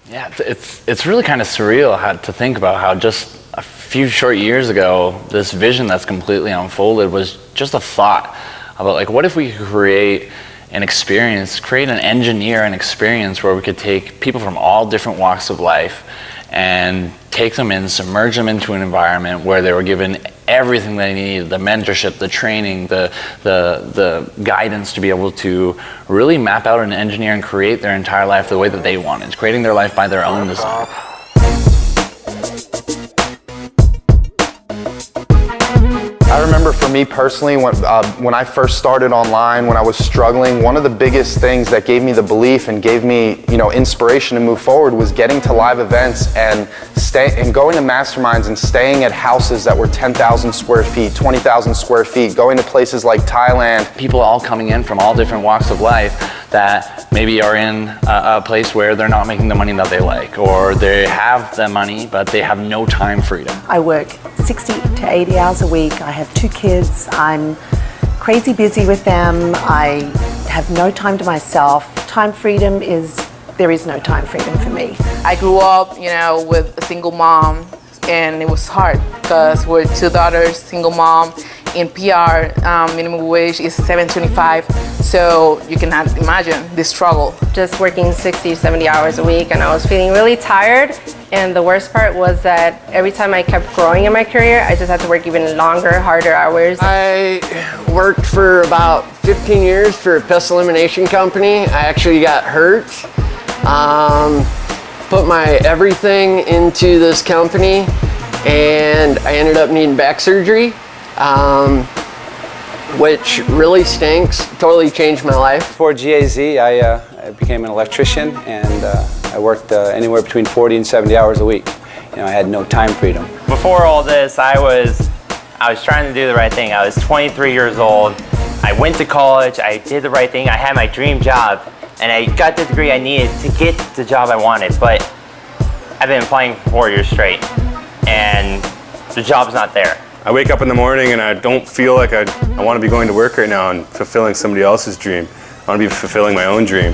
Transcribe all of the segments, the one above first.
Yeah, it's really kind of surreal to think about how just a few short years ago, this vision that's completely unfolded was just a thought about like, what if we could create an engineer an experience where we could take people from all different walks of life and take them in, submerge them into an environment where they were given everything they needed, the mentorship, the training, the guidance to be able to really map out and engineer and create their entire life the way that they wanted, creating their life by their own design. I remember for me personally, when I first started online, when I was struggling, one of the biggest things that gave me the belief and gave me, inspiration to move forward was getting to live events and going to masterminds and staying at houses that were 10,000 square feet, 20,000 square feet, going to places like Thailand. People all coming in from all different walks of life that maybe are in a place where they're not making the money that they like, or they have the money, but they have no time freedom. I work 60 to 80 hours a week. I have 2 kids. I'm crazy busy with them. I have no time to myself. There is no time freedom for me. I grew up, with a single mom, and it was hard because we're 2 daughters, single mom. In PR, minimum wage is $7.25, so you can imagine the struggle. Just working 60, 70 hours a week, and I was feeling really tired. And the worst part was that every time I kept growing in my career, I just had to work even longer, harder hours. I worked for about 15 years for a pest elimination company. I actually got hurt. Put my everything into this company, and I ended up needing back surgery. Which really stinks, totally changed my life. Before GAZ, I became an electrician, and I worked anywhere between 40 and 70 hours a week. I had no time freedom. Before all this, I was trying to do the right thing. I was 23 years old. I went to college, I did the right thing, I had my dream job, and I got the degree I needed to get the job I wanted, but I've been applying for 4 years straight, and the job's not there. I wake up in the morning and I don't feel like I want to be going to work right now and fulfilling somebody else's dream. I want to be fulfilling my own dream.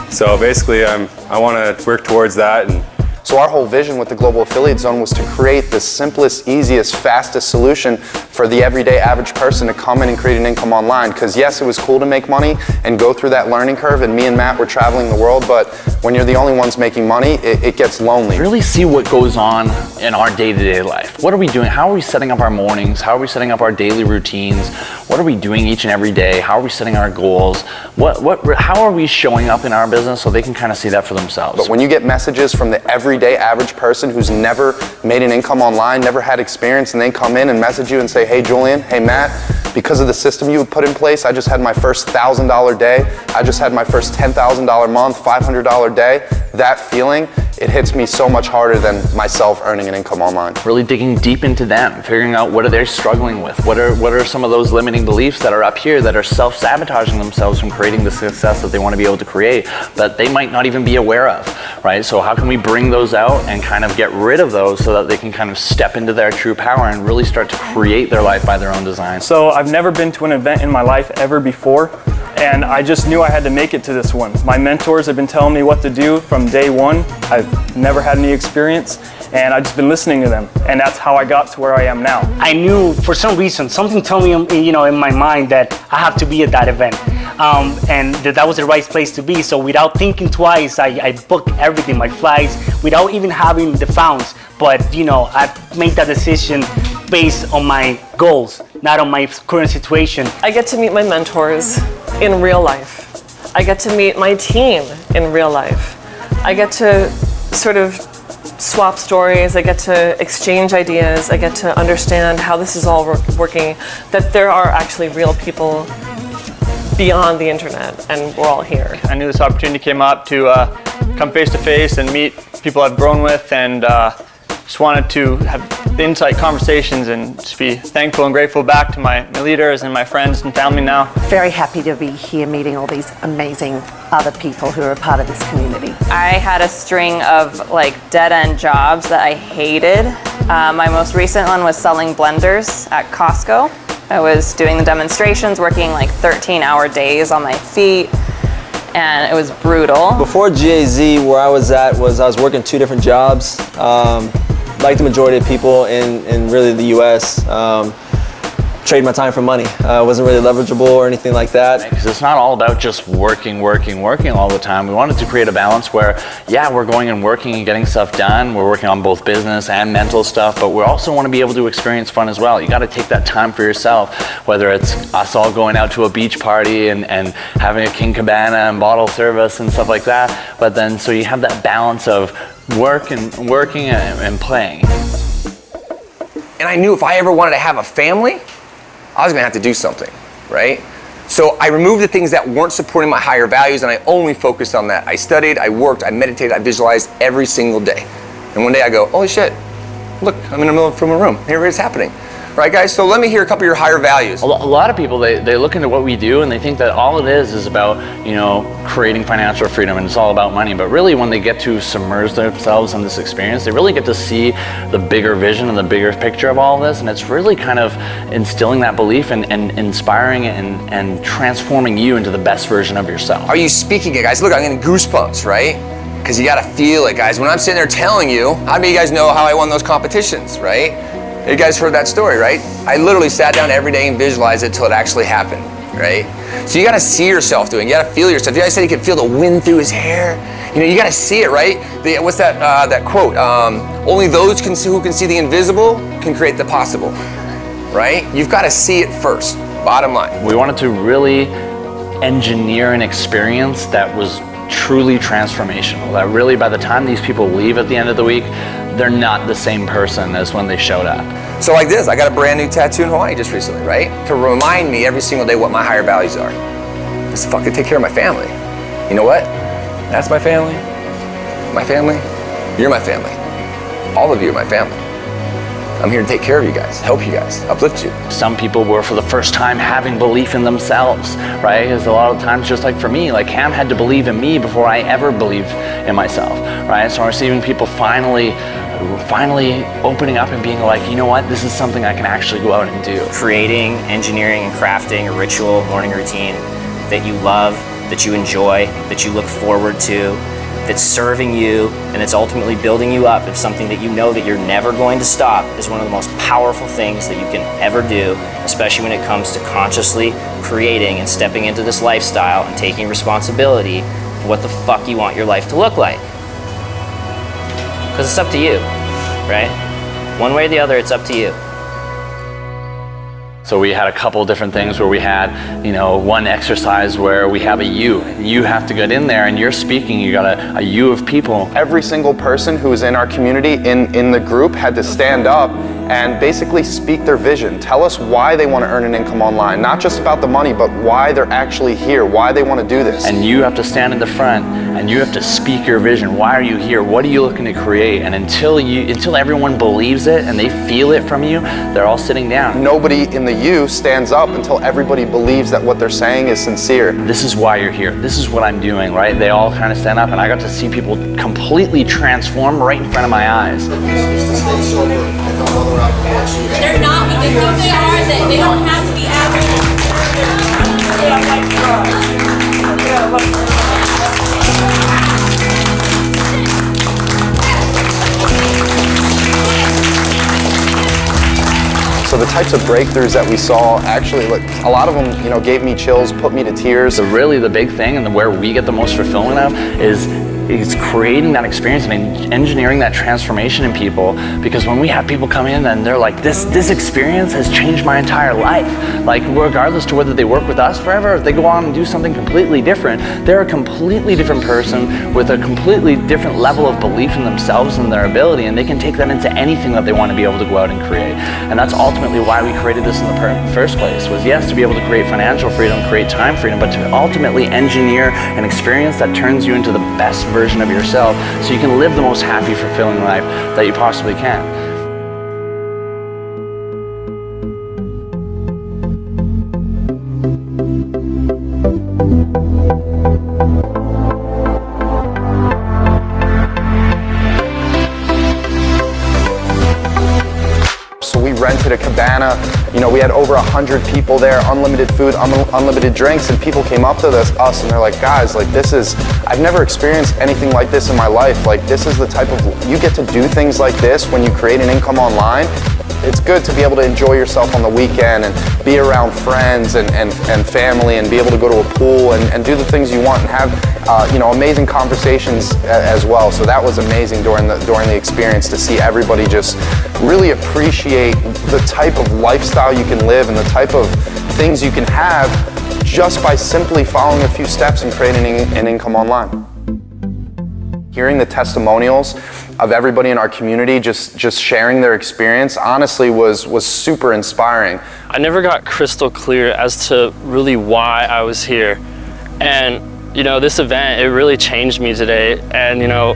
So basically, I want to work towards that. And so our whole vision with the Global Affiliate Zone was to create the simplest, easiest, fastest solution for the everyday average person to come in and create an income online. Because yes, it was cool to make money and go through that learning curve, and me and Matt were traveling the world, but when you're the only ones making money, it gets lonely. Really see what goes on in our day-to-day life. What are we doing? How are we setting up our mornings? How are we setting up our daily routines? What are we doing each and every day? How are we setting our goals? How are we showing up in our business so they can kind of see that for themselves? But when you get messages from the everyday average person who's never made an income online, never had experience, and they come in and message you and say, hey Julian, hey Matt, because of the system you put in place, I just had my first $1,000 day, I just had my first $10,000 month, $500 day, that feeling, it hits me so much harder than myself earning an income online. Really digging deep into them, figuring out what are they struggling with, what are some of those limiting beliefs that are up here that are self-sabotaging themselves from creating the success that they want to be able to create that they might not even be aware of, right? So how can we bring those out and kind of get rid of those so that they can kind of step into their true power and really start to create their life by their own design? So I've never been to an event in my life ever before, and I just knew I had to make it to this one. My mentors have been telling me what to do from day one. I've never had any experience, and I've just been listening to them, and that's how I got to where I am now. I knew for some reason, something told me, in my mind that I have to be at that event, and that was the right place to be. So without thinking twice, I booked everything, my flights, without even having the funds. But I made that decision based on my goals, not on my current situation. I get to meet my mentors in real life. I get to meet my team in real life. I get to sort of swap stories. I get to exchange ideas. I get to understand how this is all working, that there are actually real people beyond the internet, and we're all here. I knew this opportunity came up to come face to face and meet people I've grown with, and just wanted to have insight conversations and just be thankful and grateful back to my leaders and my friends and family now. Very happy to be here meeting all these amazing other people who are a part of this community. I had a string of dead-end jobs that I hated. My most recent one was selling blenders at Costco. I was doing the demonstrations, working 13-hour days on my feet, and it was brutal. Before GAZ, where I was at was I was working 2 different jobs. Like the majority of people in really the US, trade my time for money. Wasn't really leverageable or anything like that. Because it's not all about just working all the time. We wanted to create a balance where, yeah, we're going and working and getting stuff done. We're working on both business and mental stuff, but we also want to be able to experience fun as well. You got to take that time for yourself, whether it's us all going out to a beach party and having a King Cabana and bottle service and stuff like that. But then, so you have that balance of working and playing. And I knew if I ever wanted to have a family, I was gonna have to do something, right? So I removed the things that weren't supporting my higher values and I only focused on that. I studied, I worked, I meditated, I visualized every single day. And one day I go, holy shit, look, I'm in the middle of a room. Here it is happening. Right, guys? So let me hear a couple of your higher values. A lot of people, they look into what we do and they think that all it is about, you know, creating financial freedom and it's all about money. But really when they get to submerge themselves in this experience, they really get to see the bigger vision and the bigger picture of all of this. And it's really kind of instilling that belief and inspiring and transforming you into the best version of yourself. Are you speaking it, guys? Look, I'm getting goosebumps, right? Because you got to feel it, guys. When I'm sitting there telling you, how many of you guys know how I won those competitions, right? You guys heard that story, right? I literally sat down every day and visualized it till it actually happened, right? So you gotta see yourself doing it. You gotta feel yourself. You guys said he could feel the wind through his hair. You know, you gotta see it, right? What's that quote? Only those who can see the invisible can create the possible, right? You've gotta see it first, bottom line. We wanted to really engineer an experience that was truly transformational. That really by the time these people leave at the end of the week, they're not the same person as when they showed up. So like this, I got a brand new tattoo in Hawaii just recently, right? To remind me every single day what my higher values are. Just fucking take care of my family. You know what? That's my family. My family. You're my family. All of you are my family. I'm here to take care of you guys, help you guys, uplift you. Some people were for the first time having belief in themselves, right? Because a lot of times, just like for me, like Cam had to believe in me before I ever believed in myself, right? So I'm seeing people finally opening up and being like, you know what, this is something I can actually go out and do. Creating, engineering, and crafting a ritual morning routine that you love, that you enjoy, that you look forward to, that's serving you, and it's ultimately building you up of something that you know that you're never going to stop is one of the most powerful things that you can ever do, especially when it comes to consciously creating and stepping into this lifestyle and taking responsibility for what the fuck you want your life to look like. Because it's up to you, right? One way or the other, it's up to you. So we had a couple different things where we had, you know, one exercise where we have a you. You have to get in there and you're speaking, you got a you of people. Every single person who is in our community, in the group, had to stand up and basically speak their vision. Tell us why they want to earn an income online. Not just about the money, but why they're actually here, why they want to do this. And you have to stand in the front and you have to speak your vision. Why are you here? What are you looking to create? And until everyone believes it and they feel it from you, they're all sitting down. Nobody in the you stands up until everybody believes that what they're saying is sincere. This is why you're here. This is what I'm doing, right? They all kind of stand up and I got to see people completely transform right in front of my eyes. They're not what they think they are, they don't have to be average. So the types of breakthroughs that we saw, actually, like a lot of them, you know, gave me chills, put me to tears. So really the big thing and where we get the most fulfillment of is creating that experience and engineering that transformation in people, because when we have people come in and they're like, this experience has changed my entire life, like regardless to whether they work with us forever or if they go on and do something completely different, they're a completely different person with a completely different level of belief in themselves and their ability, and they can take that into anything that they want to be able to go out and create. And that's ultimately why we created this in the first place, was yes, to be able to create financial freedom, create time freedom, but to ultimately engineer an experience that turns you into the best version of yourself so you can live the most happy, fulfilling life that you possibly can. So we rented a cabana. You know, we had over 100 people there, unlimited food, unlimited drinks, and people came up to us and they're like, guys, like I've never experienced anything like this in my life. Like this is the type of, you get to do things like this when you create an income online. It's good to be able to enjoy yourself on the weekend and be around friends and family and be able to go to a pool and do the things you want and have you know, amazing conversations as well. So that was amazing during the experience to see everybody just really appreciate the type of lifestyle you can live and the type of things you can have just by simply following a few steps and creating an income online. Hearing the testimonials of everybody in our community just sharing their experience honestly was super inspiring. I never got crystal clear as to really why I was here. And you know, this event, it really changed me today. And you know,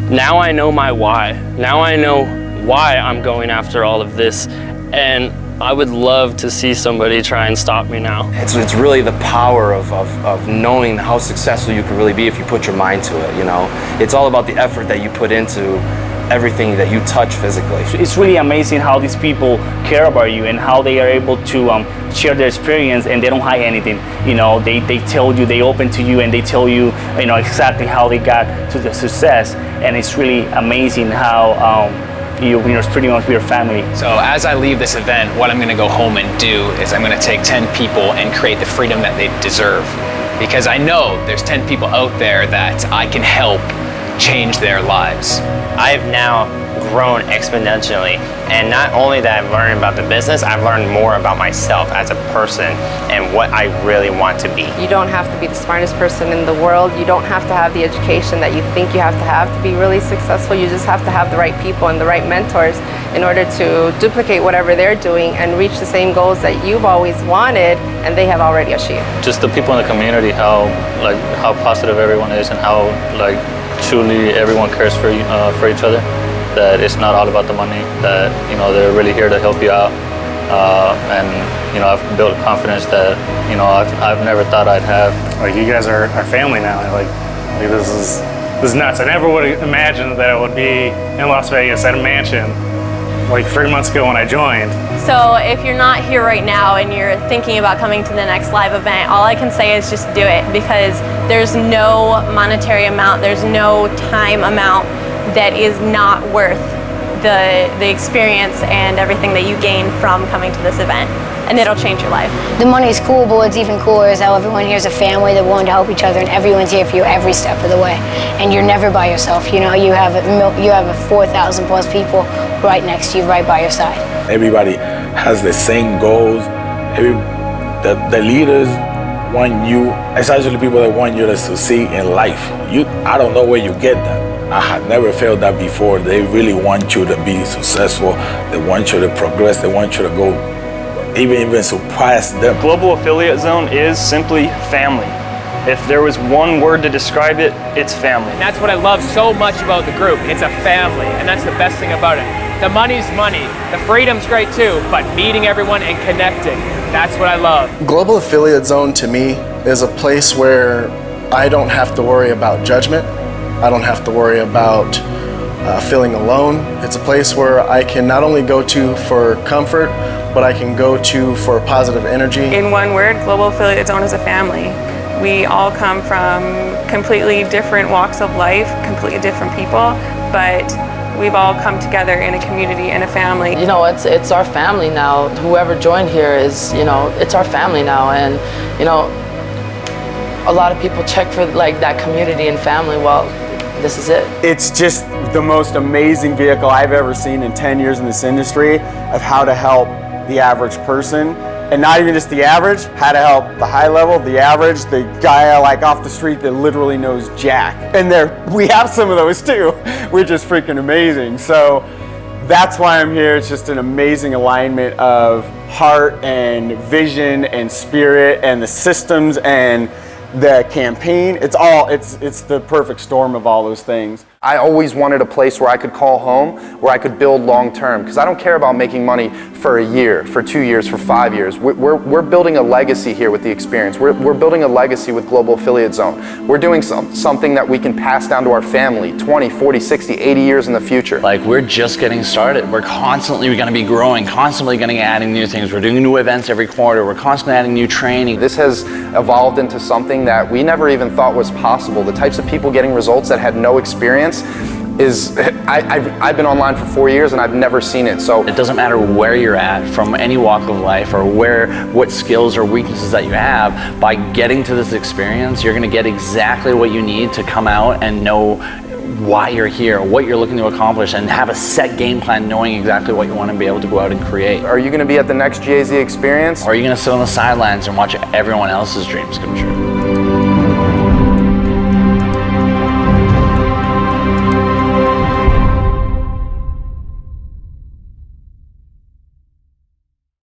now I know my why. Now I know why I'm going after all of this. And I would love to see somebody try and stop me now. It's really the power of knowing how successful you can really be if you put your mind to it, you know? It's all about the effort that you put into everything that you touch physically. It's really amazing how these people care about you and how they are able to share their experience and they don't hide anything. You know, they tell you, they open to you and they tell you, you know, exactly how they got to the success. And it's really amazing how it's pretty much your family. So as I leave this event, what I'm going to go home and do is I'm going to take 10 people and create the freedom that they deserve. Because I know there's 10 people out there that I can help change their lives. I have now grown exponentially, and not only that I've learned about the business, I've learned more about myself as a person and what I really want to be. You don't have to be the smartest person in the world. You don't have to have the education that you think you have to be really successful. You just have to have the right people and the right mentors in order to duplicate whatever they're doing and reach the same goals that you've always wanted and they have already achieved. Just the people in the community, how positive everyone is and how truly everyone cares for each other. That it's not all about the money, that you know they're really here to help you out, and you know I've built confidence that you know I've never thought I'd have. Like you guys are family now. Like this is nuts. I never would have imagined that it would be in Las Vegas at a mansion like 3 months ago when I joined. So if you're not here right now and you're thinking about coming to the next live event, all I can say is just do it, because there's no monetary amount, there's no time amount that is not worth the experience and everything that you gain from coming to this event, and it'll change your life. The money's cool, but what's even cooler is how everyone here is a family that willing to help each other, and everyone's here for you every step of the way. And you're never by yourself. You know, you have 4,000 plus people right next to you, right by your side. Everybody has the same goals. The leaders want you, especially people that want you to succeed in life. I don't know where you get that. I had never felt that before. They really want you to be successful. They want you to progress. They want you to go, even surpass them. Global Affiliate Zone is simply family. If there was one word to describe it, it's family. And that's what I love so much about the group. It's a family, and that's the best thing about it. The money's money, the freedom's great too, but meeting everyone and connecting, that's what I love. Global Affiliate Zone to me is a place where I don't have to worry about judgment. I don't have to worry about feeling alone. It's a place where I can not only go to for comfort, but I can go to for positive energy. In one word, Global Affiliate Zone is a family. We all come from completely different walks of life, completely different people, but we've all come together in a community and a family. You know, it's our family now. Whoever joined here is, you know, it's our family now, and you know, a lot of people check for like that community and family. Well, this is it. It's just the most amazing vehicle I've ever seen in 10 years in this industry of how to help the average person. And not even just the average, how to help the high level, the average, the guy like off the street that literally knows jack. And we have some of those too, which is freaking amazing. So that's why I'm here. It's just an amazing alignment of heart and vision and spirit and the systems and the campaign. It's the perfect storm of all those things. I always wanted a place where I could call home, where I could build long term, because I don't care about making money for a year, for 2 years, for 5 years. We're building a legacy here with the experience. We're building a legacy with Global Affiliate Zone. We're doing something that we can pass down to our family 20, 40, 60, 80 years in the future. Like, we're just getting started. We're constantly going to be growing, constantly going to be adding new things. We're doing new events every quarter. We're constantly adding new training. This has evolved into something that we never even thought was possible. The types of people getting results that had no experience is, I've been online for 4 years and I've never seen it. So it doesn't matter where you're at, from any walk of life, or what skills or weaknesses that you have. By getting to this experience, you're going to get exactly what you need to come out and know why you're here, what you're looking to accomplish, and have a set game plan, knowing exactly what you want to be able to go out and create. Are you going to be at the next GAZ experience? Or are you going to sit on the sidelines and watch everyone else's dreams come true?